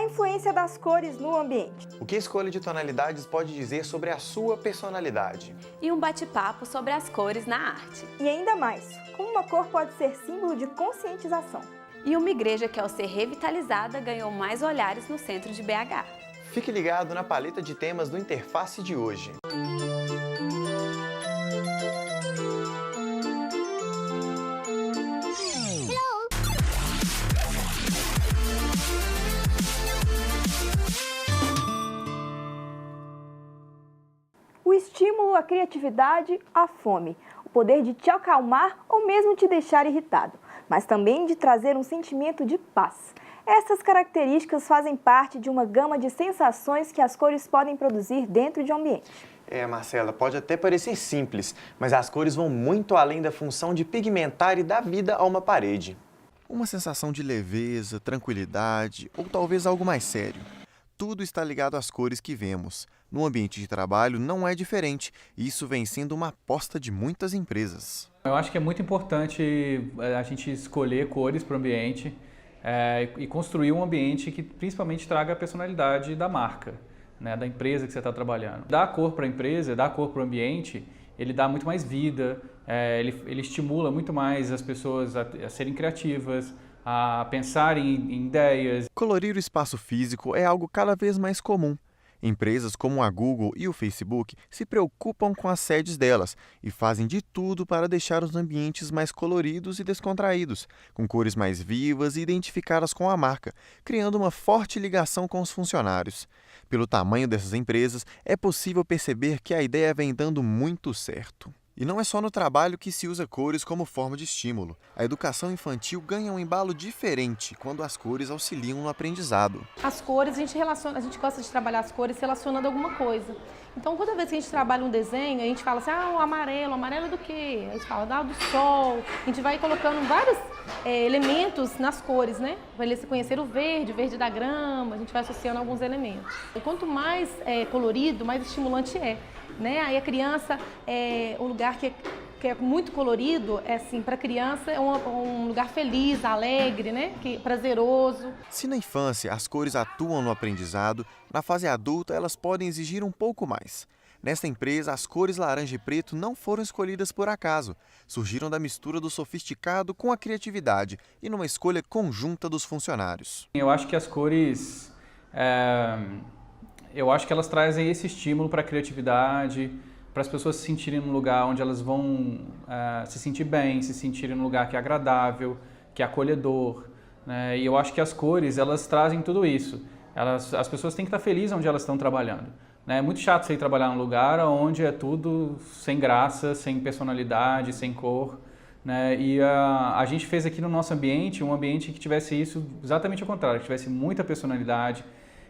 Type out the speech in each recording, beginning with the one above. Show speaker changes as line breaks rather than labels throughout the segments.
influência das cores no ambiente.
O que a escolha de tonalidades pode dizer sobre a sua personalidade?
E um bate-papo sobre as cores na arte.
E ainda mais, como uma cor pode ser símbolo de conscientização.
E uma igreja que, ao ser revitalizada, ganhou mais olhares no centro de BH.
Fique ligado na paleta de temas do Interface de hoje.
O estímulo à criatividade, à fome, o poder de te acalmar ou mesmo te deixar irritado, mas também de trazer um sentimento de paz. Essas características fazem parte de uma gama de sensações que as cores podem produzir dentro de um ambiente.
Marcela, pode até parecer simples, mas as cores vão muito além da função de pigmentar e dar vida a uma parede. Uma sensação de leveza, tranquilidade ou talvez algo mais sério. Tudo está ligado às cores que vemos. No ambiente de trabalho não é diferente, e isso vem sendo uma aposta de muitas empresas.
Eu acho que é muito importante a gente escolher cores para o ambiente e construir um ambiente que principalmente traga a personalidade da marca, né, da empresa que você está trabalhando. Dar cor para a empresa, dar cor para o ambiente, ele dá muito mais vida, ele estimula muito mais as pessoas a serem criativas, a pensarem em ideias.
Colorir o espaço físico é algo cada vez mais comum. Empresas como a Google e o Facebook se preocupam com as sedes delas e fazem de tudo para deixar os ambientes mais coloridos e descontraídos, com cores mais vivas e identificadas com a marca, criando uma forte ligação com os funcionários. Pelo tamanho dessas empresas, é possível perceber que a ideia vem dando muito certo. E não é só no trabalho que se usa cores como forma de estímulo. A educação infantil ganha um embalo diferente quando as cores auxiliam no aprendizado.
As cores, a gente gosta de trabalhar as cores relacionando a alguma coisa. Então, toda vez que a gente trabalha um desenho, a gente fala assim, o amarelo é do quê? A gente fala, do sol. A gente vai colocando vários elementos nas cores, né? Para eles conhecer o verde da grama, a gente vai associando alguns elementos. E quanto mais colorido, mais estimulante é. Né? Aí a criança, o lugar que é muito colorido, assim, para a criança é um lugar feliz, alegre, né? Prazeroso.
Se na infância as cores atuam no aprendizado, na fase adulta elas podem exigir um pouco mais. Nesta empresa, as cores laranja e preto não foram escolhidas por acaso. Surgiram da mistura do sofisticado com a criatividade e numa escolha conjunta dos funcionários.
Eu acho que as cores... Eu acho que elas trazem esse estímulo para a criatividade, para as pessoas se sentirem num lugar onde elas vão se sentir bem, se sentirem num lugar que é agradável, que é acolhedor, né? E eu acho que as cores, elas trazem tudo isso. As pessoas têm que estar felizes onde elas estão trabalhando, né? É muito chato você ir trabalhar num lugar onde é tudo sem graça, sem personalidade, sem cor, né? E a gente fez aqui no nosso ambiente, um ambiente que tivesse isso exatamente ao contrário, que tivesse muita personalidade,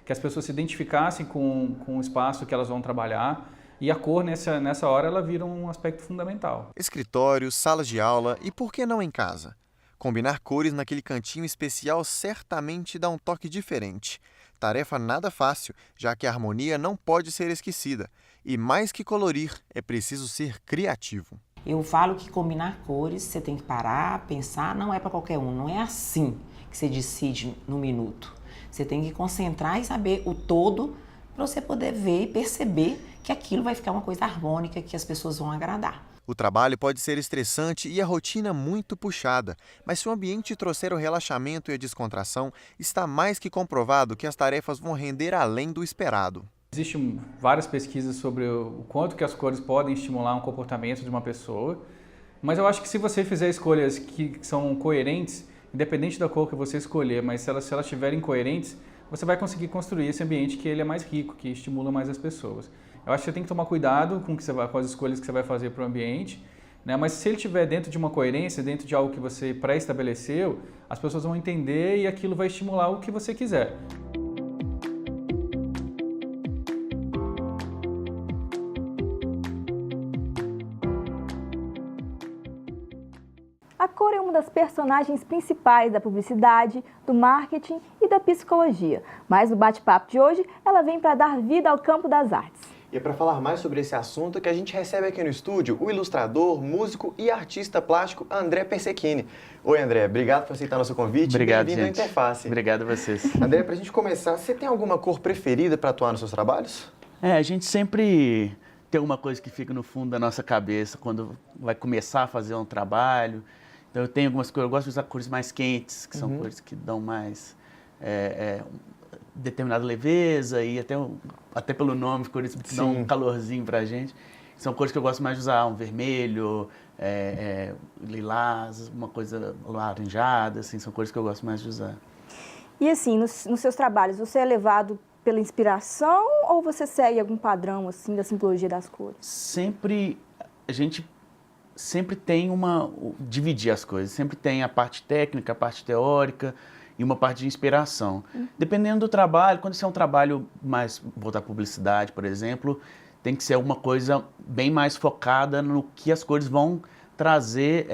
que as pessoas se identificassem com o espaço que elas vão trabalhar, e a cor nessa hora ela vira um aspecto fundamental.
Escritórios, salas de aula e por que não em casa? Combinar cores naquele cantinho especial certamente dá um toque diferente. Tarefa nada fácil, já que a harmonia não pode ser esquecida. E mais que colorir, é preciso ser criativo.
Eu falo que combinar cores, você tem que parar, pensar, não é para qualquer um, não é assim que você decide no minuto. Você tem que concentrar e saber o todo para você poder ver e perceber que aquilo vai ficar uma coisa harmônica que as pessoas vão agradar.
O trabalho pode ser estressante e a rotina muito puxada, mas se o ambiente trouxer o relaxamento e a descontração, está mais que comprovado que as tarefas vão render além do esperado.
Existem várias pesquisas sobre o quanto que as cores podem estimular um comportamento de uma pessoa, mas eu acho que se você fizer escolhas que são coerentes, independente da cor que você escolher, mas se elas estiverem coerentes, você vai conseguir construir esse ambiente que ele é mais rico, que estimula mais as pessoas. Eu acho que você tem que tomar cuidado com as escolhas que você vai fazer para o ambiente, né? Mas se ele estiver dentro de uma coerência, dentro de algo que você pré-estabeleceu, as pessoas vão entender e aquilo vai estimular o que você quiser.
A cor é uma das personagens principais da publicidade, do marketing e da psicologia. Mas no bate-papo de hoje, ela vem para dar vida ao campo das artes.
E é para falar mais sobre esse assunto que a gente recebe aqui no estúdio o ilustrador, músico e artista plástico André Persechini. Oi, André, obrigado por aceitar nosso convite.
Obrigado,
Bem-vindo à
gente.
Interface.
Obrigado a vocês.
André, para a gente começar, você tem alguma cor preferida para atuar nos seus trabalhos?
A gente sempre tem alguma coisa que fica no fundo da nossa cabeça quando vai começar a fazer um trabalho. Então eu tenho algumas cores, eu gosto de usar cores mais quentes, que são cores que dão mais determinada leveza e até pelo nome, cores que dão um calorzinho pra gente. São cores que eu gosto mais de usar, um vermelho, lilás, uma coisa laranjada, assim, são cores que eu gosto mais de usar.
E assim, nos seus trabalhos, você é levado pela inspiração ou você segue algum padrão assim da simbologia das cores?
A gente sempre tem dividir as coisas, sempre tem a parte técnica, a parte teórica e uma parte de inspiração. Dependendo do trabalho, quando isso é um trabalho mais voltado à publicidade, por exemplo, tem que ser alguma coisa bem mais focada no que as cores vão trazer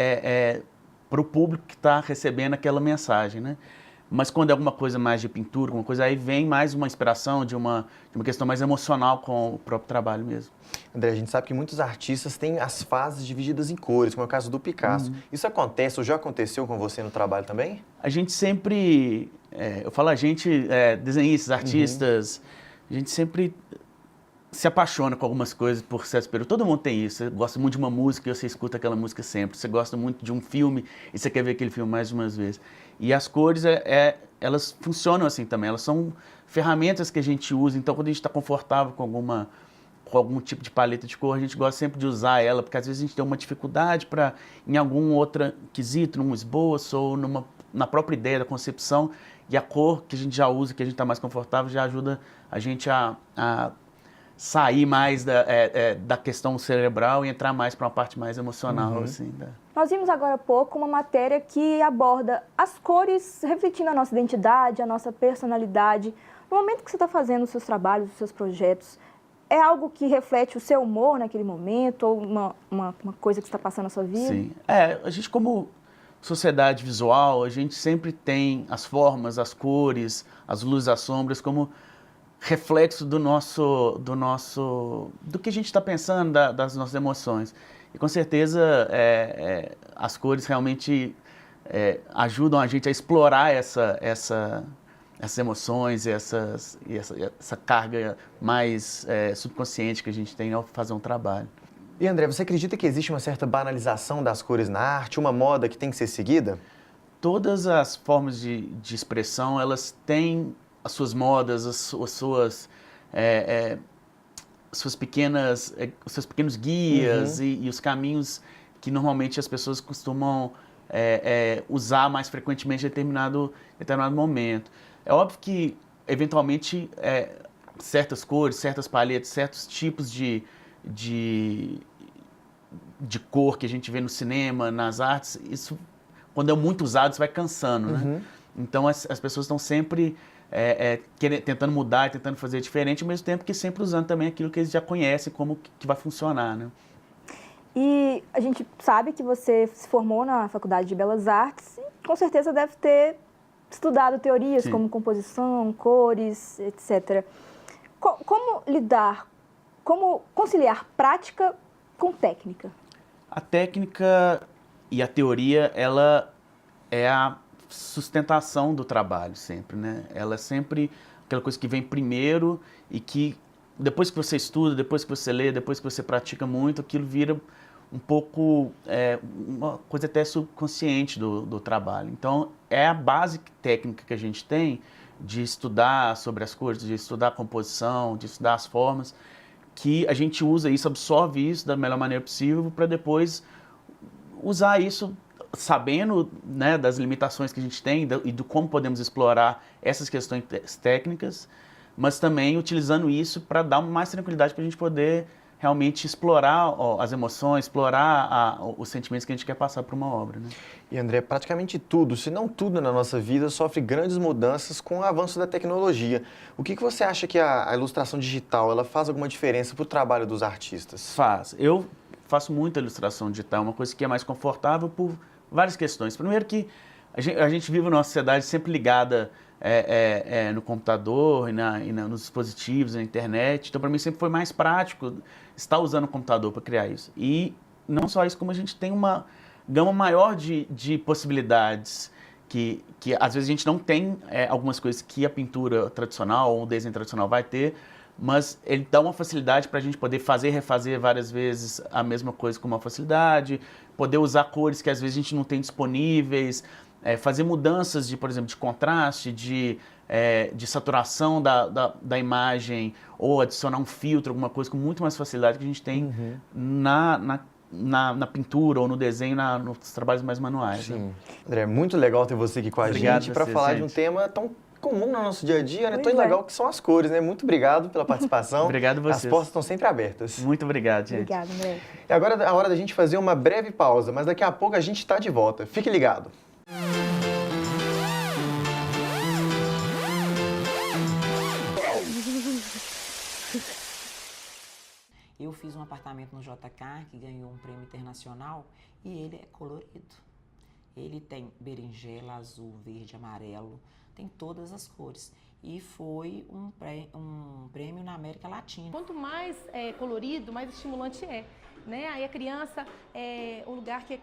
para o público que está recebendo aquela mensagem, né? Mas quando é alguma coisa mais de pintura, alguma coisa, aí vem mais uma inspiração de uma questão mais emocional com o próprio trabalho mesmo.
André, a gente sabe que muitos artistas têm as fases divididas em cores, como é o caso do Picasso. Isso acontece ou já aconteceu com você no trabalho também?
A gente sempre, eu falo a gente, desenhistas, artistas, a gente sempre se apaixona com algumas coisas por certos períodos. Todo mundo tem isso. Você gosta muito de uma música e você escuta aquela música sempre. Você gosta muito de um filme e você quer ver aquele filme mais de umas vezes. E as cores, elas funcionam assim também. Elas são ferramentas que a gente usa. Então, quando a gente está confortável com algum tipo de paleta de cor, a gente gosta sempre de usar ela, porque às vezes a gente tem uma dificuldade em algum outro quesito, num esboço ou na própria ideia da concepção. E a cor que a gente já usa, que a gente está mais confortável, já ajuda a gente a sair mais da questão cerebral e entrar mais para uma parte mais emocional. Assim,
Nós vimos agora há pouco uma matéria que aborda as cores refletindo a nossa identidade, a nossa personalidade. No momento que você está fazendo os seus trabalhos, os seus projetos, é algo que reflete o seu humor naquele momento ou uma coisa que está passando na sua vida?
Sim. A gente, como sociedade visual, a gente sempre tem as formas, as cores, as luzes, as sombras como reflexo do que a gente está pensando, das nossas emoções. E com certeza as cores realmente ajudam a gente a explorar essas emoções, essa carga mais subconsciente que a gente tem ao fazer um trabalho.
E André, você acredita que existe uma certa banalização das cores na arte, uma moda que tem que ser seguida?
Todas as formas de expressão, elas têm as suas modas, os seus pequenos guias e os caminhos que normalmente as pessoas costumam usar mais frequentemente em determinado momento. É óbvio que, eventualmente, certas cores, certas paletas, certos tipos de cor que a gente vê no cinema, nas artes, isso, quando é muito usado, isso vai cansando, né? Então, as pessoas estão sempre tentando mudar, tentando fazer diferente, ao mesmo tempo que sempre usando também aquilo que eles já conhecem, como que vai funcionar, né?
E a gente sabe que você se formou na Faculdade de Belas Artes e com certeza deve ter estudado teorias como composição, cores, etc. Como conciliar prática com técnica?
A técnica e a teoria, ela é a sustentação do trabalho sempre, né? Ela é sempre aquela coisa que vem primeiro e que depois que você estuda, depois que você lê, depois que você pratica muito, aquilo vira um pouco uma coisa até subconsciente do trabalho. Então, é a base técnica que a gente tem de estudar sobre as cores, de estudar a composição, de estudar as formas, que a gente usa isso, absorve isso da melhor maneira possível para depois usar isso sabendo, né, das limitações que a gente tem e do como podemos explorar essas questões técnicas, mas também utilizando isso para dar mais tranquilidade para a gente poder realmente explorar as emoções, explorar os sentimentos que a gente quer passar para uma obra, né?
E André, praticamente tudo, se não tudo na nossa vida, sofre grandes mudanças com o avanço da tecnologia. O que você acha que a ilustração digital ela faz alguma diferença para o trabalho dos artistas?
Faz. Eu faço muita ilustração digital, uma coisa que é mais confortável por várias questões. Primeiro que a gente vive numa sociedade sempre ligada no computador nos dispositivos, na internet. Então, para mim, sempre foi mais prático estar usando o computador para criar isso. E não só isso, como a gente tem uma gama maior de possibilidades que às vezes a gente não tem algumas coisas que a pintura tradicional ou o desenho tradicional vai ter, mas ele dá uma facilidade para a gente poder fazer e refazer várias vezes a mesma coisa com uma facilidade, poder usar cores que às vezes a gente não tem disponíveis, fazer mudanças por exemplo, de contraste, de saturação da imagem, ou adicionar um filtro, alguma coisa com muito mais facilidade que a gente tem na pintura ou no desenho, nos trabalhos mais manuais.
Sim. Né? André, muito legal ter você aqui com a gente para falar de um tema tão comum no nosso dia a dia, né? Tão legal que são as cores, né? Muito obrigado pela participação.
Obrigado a vocês.
As portas estão sempre abertas.
Muito obrigado, gente.
Obrigada, André.
E agora é a hora da gente fazer uma breve pausa, mas daqui a pouco a gente está de volta. Fique ligado.
Eu fiz um apartamento no JK que ganhou um prêmio internacional e ele é colorido. Ele tem berinjela, azul, verde, amarelo, tem todas as cores. E foi um prêmio na América Latina.
Quanto mais colorido, mais estimulante é, né? Aí a criança, um lugar que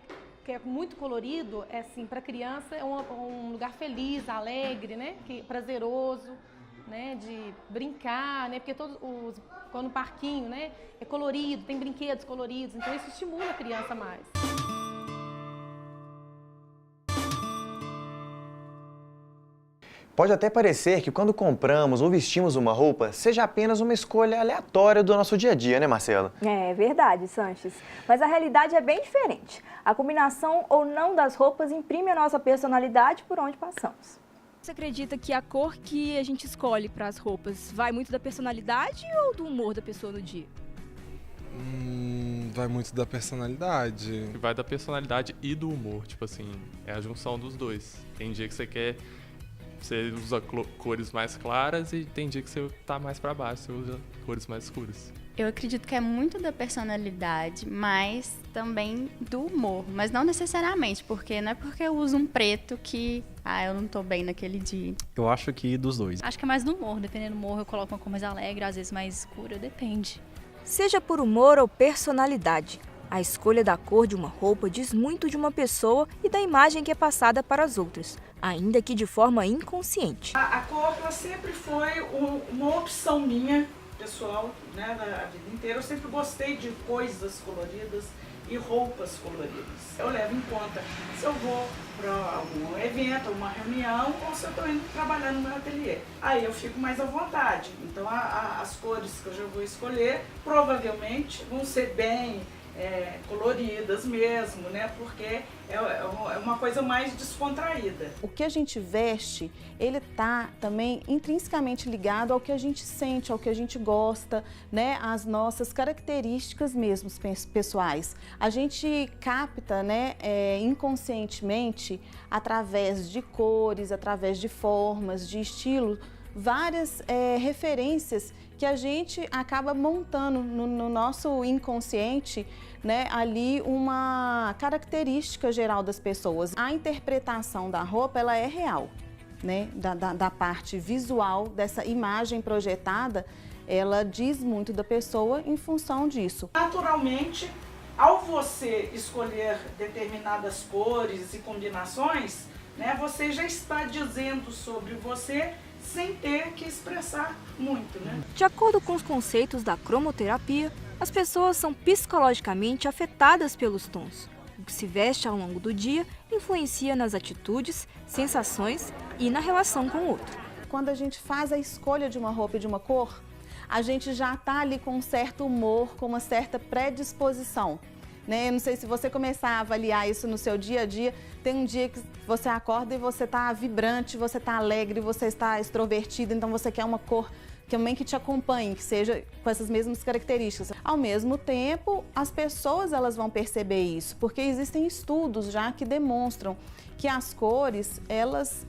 é muito colorido, assim, para a criança é um lugar feliz, alegre, né? Prazeroso, né? De brincar, né? Porque quando o parquinho, né? É colorido, tem brinquedos coloridos, então isso estimula a criança mais.
Pode até parecer que quando compramos ou vestimos uma roupa, seja apenas uma escolha aleatória do nosso dia a dia, né, Marcela?
É verdade, Sanches. Mas a realidade é bem diferente. A combinação ou não das roupas imprime a nossa personalidade por onde passamos.
Você acredita que a cor que a gente escolhe para as roupas vai muito da personalidade ou do humor da pessoa no dia?
Vai muito da personalidade.
Vai da personalidade e do humor, tipo assim, é a junção dos dois. Tem dia que você usa cores mais claras e tem dia que você tá mais para baixo, você usa cores mais escuras.
Eu acredito que é muito da personalidade, mas também do humor. Mas não necessariamente, porque não é porque eu uso um preto que eu não tô bem naquele dia.
Eu acho que dos dois.
Acho que é mais do humor. Dependendo do humor, eu coloco uma cor mais alegre, às vezes mais escura, depende.
Seja por humor ou personalidade, a escolha da cor de uma roupa diz muito de uma pessoa e da imagem que é passada para as outras, ainda que de forma inconsciente.
A cor ela sempre foi uma opção minha, pessoal, né, da vida inteira. Eu sempre gostei de coisas coloridas e roupas coloridas. Eu levo em conta se eu vou para algum evento, uma reunião, ou se eu estou indo trabalhar no meu ateliê. Aí eu fico mais à vontade. Então as cores que eu já vou escolher provavelmente vão ser bem coloridas mesmo, né? Porque é uma coisa mais descontraída.
O que a gente veste, ele tá também intrinsecamente ligado ao que a gente sente, ao que a gente gosta, né? As nossas características mesmo pessoais. A gente capta, né, inconscientemente, através de cores, através de formas, de estilo, várias referências que a gente acaba montando no nosso inconsciente, né, ali uma característica geral das pessoas. A interpretação da roupa, ela é real, né, da parte visual, dessa imagem projetada, ela diz muito da pessoa em função disso.
Naturalmente, ao você escolher determinadas cores e combinações, né, você já está dizendo sobre você sem ter que expressar muito, né?
De acordo com os conceitos da cromoterapia, as pessoas são psicologicamente afetadas pelos tons. O que se veste ao longo do dia influencia nas atitudes, sensações e na relação com o outro.
Quando a gente faz a escolha de uma roupa e de uma cor, a gente já está ali com um certo humor, com uma certa predisposição. Né? Eu não sei se você começar a avaliar isso no seu dia a dia, tem um dia que você acorda e você está vibrante, você está alegre, você está extrovertido, então você quer uma cor também que te acompanhe, que seja com essas mesmas características. Ao mesmo tempo, as pessoas elas vão perceber isso, porque existem estudos já que demonstram que as cores, elas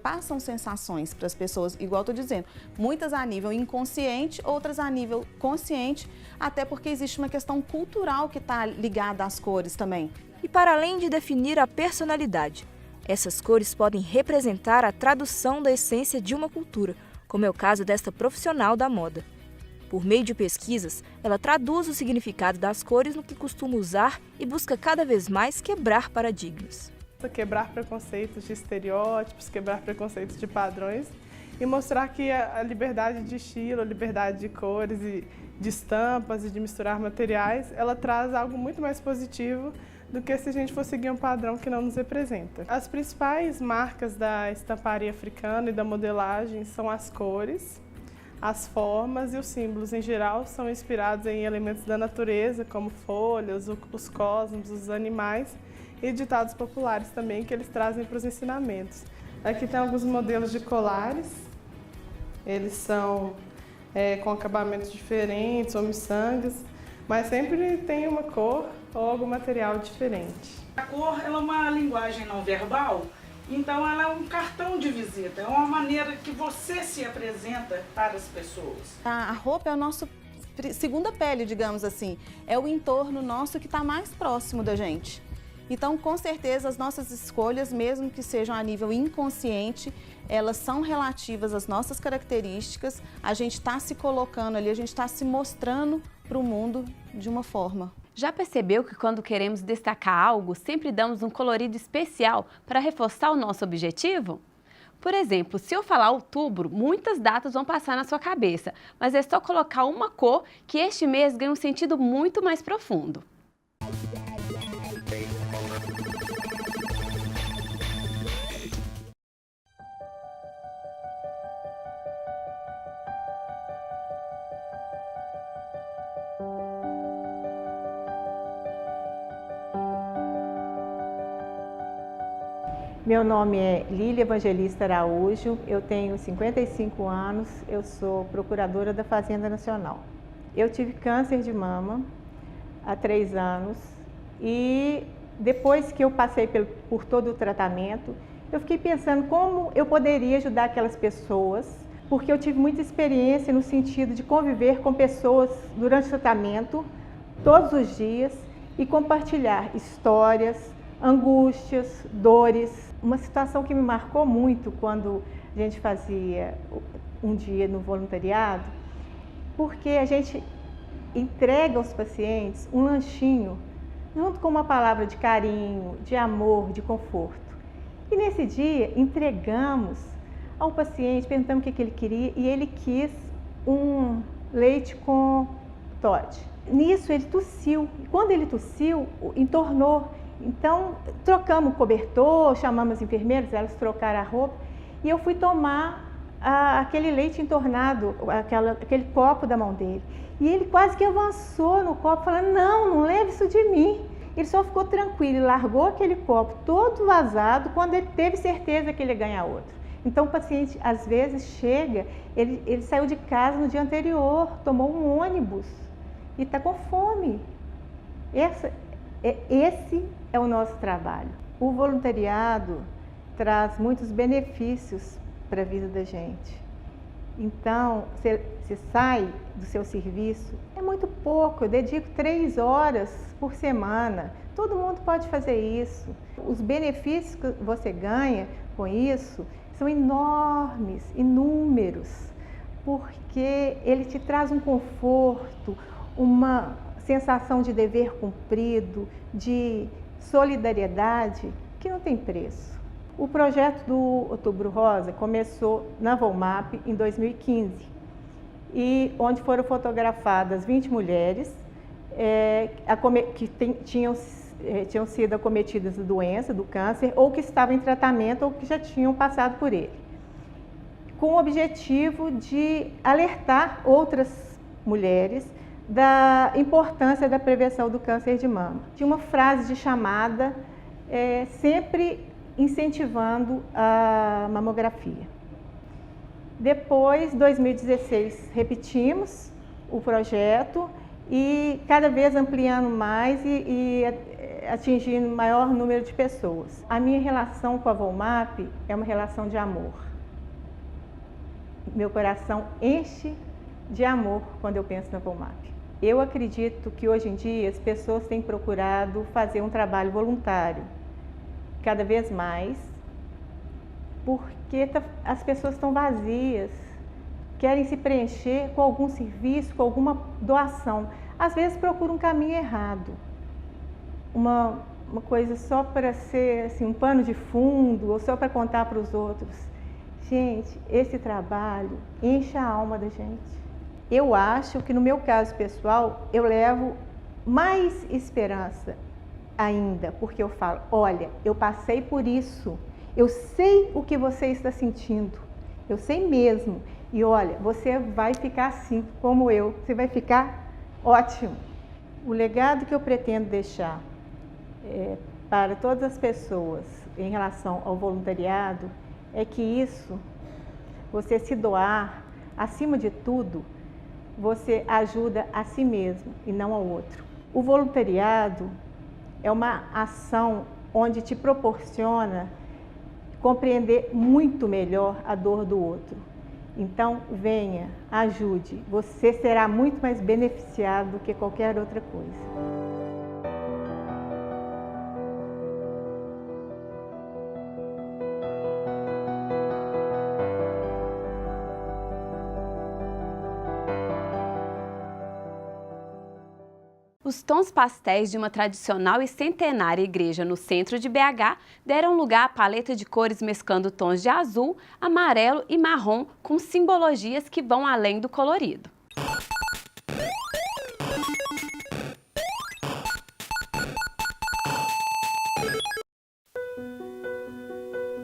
passam sensações para as pessoas, igual eu estou dizendo, muitas a nível inconsciente, outras a nível consciente, até porque existe uma questão cultural que está ligada às cores também.
E para além de definir a personalidade, Essas cores podem representar a tradução da essência de uma cultura, como é o caso desta profissional da moda. Por meio de pesquisas, ela traduz o significado das cores no que costuma usar e busca cada vez mais quebrar paradigmas.
Quebrar preconceitos de estereótipos, quebrar preconceitos de padrões e mostrar que a liberdade de estilo, a liberdade de cores e de estampas e de misturar materiais, ela traz algo muito mais positivo do que se a gente for seguir um padrão que não nos representa. As principais marcas da estamparia africana e da modelagem são as cores, as formas e os símbolos. Em geral, são inspirados em elementos da natureza, como folhas, os cosmos, os animais, e ditados populares também, que eles trazem para os ensinamentos. Aqui tem alguns modelos de colares, eles são com acabamentos diferentes ou miçangas, mas sempre tem uma cor ou algum material diferente.
A cor ela é uma linguagem não verbal, então ela é um cartão de visita, é uma maneira que você se apresenta para as pessoas.
A roupa é a nossa segunda pele, digamos assim, é o entorno nosso que está mais próximo da gente. Então, com certeza, as nossas escolhas, mesmo que sejam a nível inconsciente, elas são relativas às nossas características, a gente está se colocando ali, a gente está se mostrando para o mundo de uma forma.
Já percebeu que quando queremos destacar algo, sempre damos um colorido especial para reforçar o nosso objetivo? Por exemplo, se eu falar outubro, muitas datas vão passar na sua cabeça, mas é só colocar uma cor que este mês ganha um sentido muito mais profundo.
Meu nome é Lília Evangelista Araújo, eu tenho 55 anos, eu sou procuradora da Fazenda Nacional. Eu tive câncer de mama há 3 anos e depois que eu passei por todo o tratamento, eu fiquei pensando como eu poderia ajudar aquelas pessoas, porque eu tive muita experiência no sentido de conviver com pessoas durante o tratamento, todos os dias, e compartilhar histórias, angústias, dores. Uma situação que me marcou muito quando a gente fazia um dia no voluntariado, porque a gente entrega aos pacientes um lanchinho, junto com uma palavra de carinho, de amor, de conforto. E nesse dia entregamos ao paciente, perguntamos o que ele queria, e ele quis um leite com Toddy. Nisso ele tossiu, e quando ele tossiu, entornou. Então, trocamos o cobertor, chamamos as enfermeiras, elas trocaram a roupa e eu fui tomar aquele leite entornado, aquele copo da mão dele. E ele quase que avançou no copo, falando, não leve isso de mim. Ele só ficou tranquilo e largou aquele copo todo vazado quando ele teve certeza que ele ia ganhar outro. Então, o paciente, às vezes, chega, ele saiu de casa no dia anterior, tomou um ônibus e está com fome. Esse é o nosso trabalho. O voluntariado traz muitos benefícios para a vida da gente. Então, você sai do seu serviço, é muito pouco, eu dedico 3 horas por semana. Todo mundo pode fazer isso. Os benefícios que você ganha com isso são enormes, inúmeros, porque ele te traz um conforto, uma sensação de dever cumprido, de solidariedade que não tem preço. O projeto do Outubro Rosa começou na Volmap em 2015, e onde foram fotografadas 20 mulheres que tinham sido acometidas da doença, do câncer, ou que estavam em tratamento ou que já tinham passado por ele, com o objetivo de alertar outras mulheres da importância da prevenção do câncer de mama. Tinha uma frase de chamada, sempre incentivando a mamografia. Depois, em 2016, repetimos o projeto e cada vez ampliando mais e atingindo maior número de pessoas. A minha relação com a Volmap é uma relação de amor. Meu coração enche de amor quando eu penso na Volmap. Eu acredito que hoje em dia as pessoas têm procurado fazer um trabalho voluntário, cada vez mais, porque as pessoas estão vazias, querem se preencher com algum serviço, com alguma doação. Às vezes procuram um caminho errado, uma coisa só para ser assim, um pano de fundo ou só para contar para os outros. Gente, esse trabalho enche a alma da gente. Eu acho que no meu caso pessoal, eu levo mais esperança ainda, porque eu falo, olha, eu passei por isso, eu sei o que você está sentindo, eu sei mesmo. E olha, você vai ficar assim como eu, você vai ficar ótimo. O legado que eu pretendo deixar para todas as pessoas em relação ao voluntariado é que isso, você se doar, acima de tudo, você ajuda a si mesmo e não ao outro. O voluntariado é uma ação onde te proporciona compreender muito melhor a dor do outro. Então, venha, ajude. Você será muito mais beneficiado do que qualquer outra coisa.
Os tons pastéis de uma tradicional e centenária igreja no centro de BH deram lugar à paleta de cores mesclando tons de azul, amarelo e marrom com simbologias que vão além do colorido.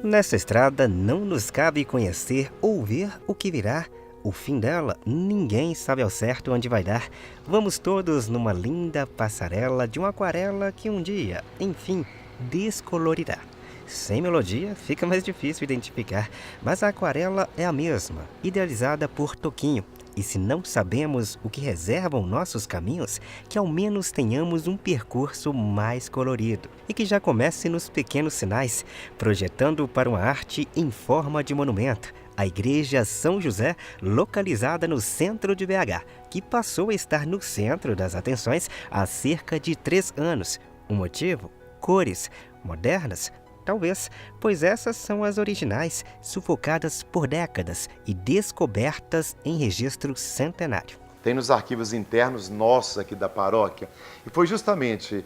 Nessa estrada não nos cabe conhecer ou ver o que virá. O fim dela, ninguém sabe ao certo onde vai dar. Vamos todos numa linda passarela de uma aquarela que um dia, enfim, descolorirá. Sem melodia, fica mais difícil identificar, mas a aquarela é a mesma, idealizada por Toquinho. E se não sabemos o que reservam nossos caminhos, que ao menos tenhamos um percurso mais colorido e que já comece nos pequenos sinais, projetando para uma arte em forma de monumento. A Igreja São José, localizada no centro de BH, que passou a estar no centro das atenções há cerca de 3 anos. O motivo? Cores modernas? Talvez, pois essas são as originais, sufocadas por décadas e descobertas em registro centenário.
Tem nos arquivos internos nossos aqui da paróquia. E foi justamente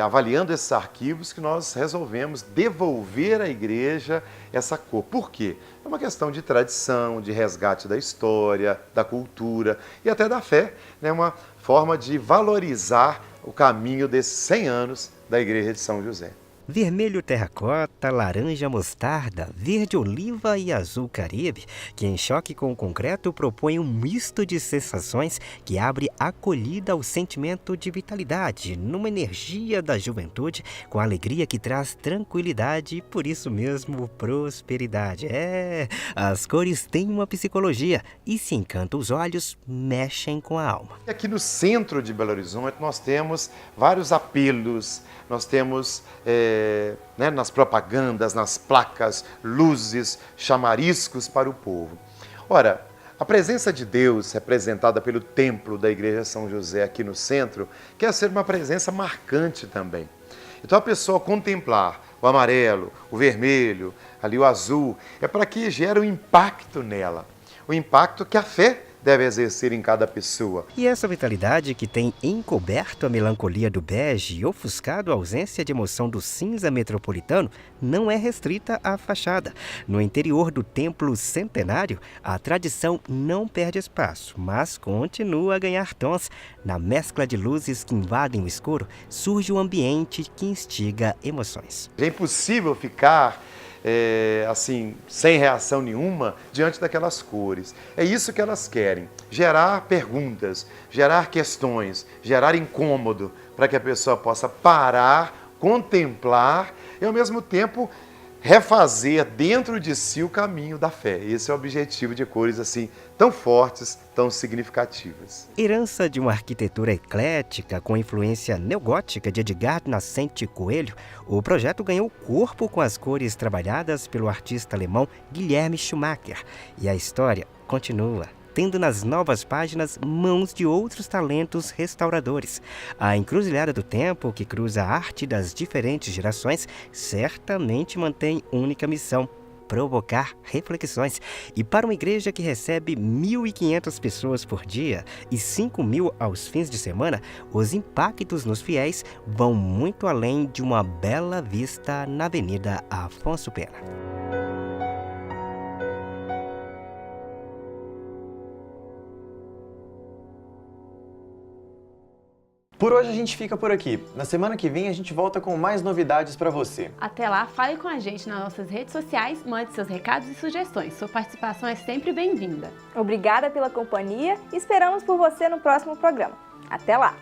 avaliando esses arquivos que nós resolvemos devolver à igreja essa cor. Por quê? É uma questão de tradição, de resgate da história, da cultura e até da fé. É uma forma de valorizar o caminho desses 100 anos da Igreja de São José.
Vermelho terracota, laranja mostarda, verde oliva e azul caribe, que em choque com o concreto propõe um misto de sensações que abre acolhida ao sentimento de vitalidade, numa energia da juventude, com alegria que traz tranquilidade e por isso mesmo prosperidade. As cores têm uma psicologia e se encantam os olhos, mexem com a alma.
Aqui no centro de Belo Horizonte nós temos vários apelos, nós temos nas propagandas, nas placas, luzes, chamariscos para o povo. Ora, a presença de Deus representada pelo templo da Igreja São José aqui no centro quer ser uma presença marcante também. Então a pessoa contemplar o amarelo, o vermelho, ali o azul, é para que gere um impacto nela, o impacto que a fé deve exercer em cada pessoa.
E essa vitalidade que tem encoberto a melancolia do bege e ofuscado a ausência de emoção do cinza metropolitano não é restrita à fachada. No interior do templo centenário, a tradição não perde espaço, mas continua a ganhar tons. Na mescla de luzes que invadem o escuro, surge um ambiente que instiga emoções.
É impossível ficar sem reação nenhuma diante daquelas cores. É isso que elas querem, gerar perguntas, gerar questões, gerar incômodo, para que a pessoa possa parar, contemplar e ao mesmo tempo refazer dentro de si o caminho da fé. Esse é o objetivo de cores assim tão fortes, tão significativas.
Herança de uma arquitetura eclética com influência neogótica de Edgar Nascente Coelho, o projeto ganhou corpo com as cores trabalhadas pelo artista alemão Guilherme Schumacher. E a história continua, tendo nas novas páginas mãos de outros talentos restauradores. A encruzilhada do tempo, que cruza a arte das diferentes gerações, certamente mantém única missão: provocar reflexões. E para uma igreja que recebe 1.500 pessoas por dia e 5.000 aos fins de semana, os impactos nos fiéis vão muito além de uma bela vista na Avenida Afonso Pena.
Por hoje a gente fica por aqui. Na semana que vem a gente volta com mais novidades para você.
Até lá, fale com a gente nas nossas redes sociais, mande seus recados e sugestões. Sua participação é sempre bem-vinda.
Obrigada pela companhia e esperamos por você no próximo programa. Até lá!